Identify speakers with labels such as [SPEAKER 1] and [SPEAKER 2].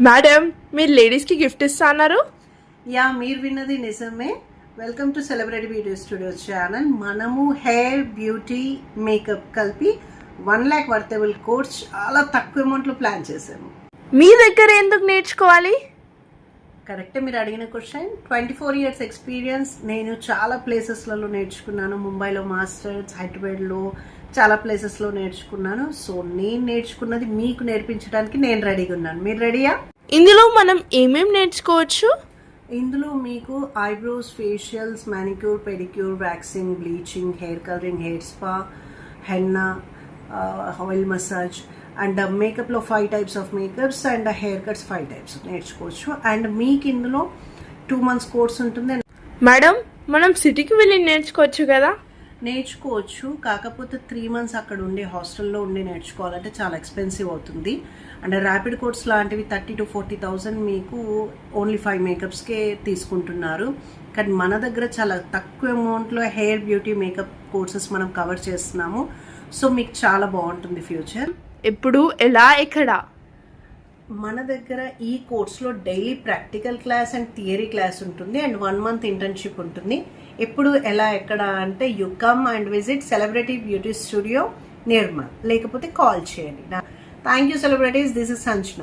[SPEAKER 1] Madam, మీరు లేడీస్కి gift ఇస్తా అన్నారు.
[SPEAKER 2] యా, మీరు విన్నది నిజమే. Welcome to celebrity beauty studio channel. మనము హెయిర్, బ్యూటీ, మేకప్ కలిపి 1 lakh వర్తబుల్ కోర్స్ చాలా తక్కువ అమౌంట్లో ప్లాన్ చేసాము.
[SPEAKER 1] మీ దగ్గర ఎందుకు నేర్చుకోవాలి?
[SPEAKER 2] కరెక్టే మీరు అడిగిన క్వశ్చన్. 24 years experience. నేను చాలా ప్లేసెస్లలో నేర్చుకున్నాను. ముంబైలో మాస్టర్స్, హైదరాబాద్లో చాలా ప్లేసెస్లో నేర్చుకున్నాను. సో నేను నేర్చుకున్నది మీకు నేర్పించడానికి నేను రెడీగా ఉన్నాను. మీరు రెడీయా?
[SPEAKER 1] ఇందులో మనం ఏమేం నేర్చుకోవచ్చు?
[SPEAKER 2] ఇందులో మీకు eyebrows, facials, manicure, pedicure, waxing, bleaching, hair colouring, hair spa, henna, oil massage and మేకప్లో 5 types of makeups and hair cuts 5 types నేర్చుకోవచ్చు. అండ్ మీకు ఇందులో 2 months కోర్స్ ఉంటుంది.
[SPEAKER 1] మేడం, మనం సిటీకి వెళ్ళి నేర్చుకోవచ్చు కదా?
[SPEAKER 2] నేర్చుకోవచ్చు, కాకపోతే 3 months అక్కడ ఉండి హాస్టల్లో ఉండి నేర్చుకోవాలంటే చాలా ఎక్స్పెన్సివ్ అవుతుంది. అండ్ ర్యాపిడ్ కోర్స్ లాంటివి 30,000 to 40,000 మీకు ఓన్లీ 5 మేకప్స్కే తీసుకుంటున్నారు. కానీ మన దగ్గర చాలా తక్కువ అమౌంట్లో హెయిర్, బ్యూటీ, మేకప్ కోర్సెస్ మనం కవర్ చేస్తున్నాము. సో మీకు చాలా బాగుంటుంది ఫ్యూచర్.
[SPEAKER 1] ఎప్పుడు, ఎలా, ఎక్కడ?
[SPEAKER 2] మన దగ్గర ఈ కోర్స్లో daily practical class and theory class ఉంటుంది అండ్ 1 month ఇంటర్న్షిప్ ఉంటుంది. ఎప్పుడు, ఎలా, ఎక్కడ అంటే you come and visit celebrity beauty studio Nirmal, లేకపోతే కాల్ చేయండి. Thank you celebrities. This is సంచన.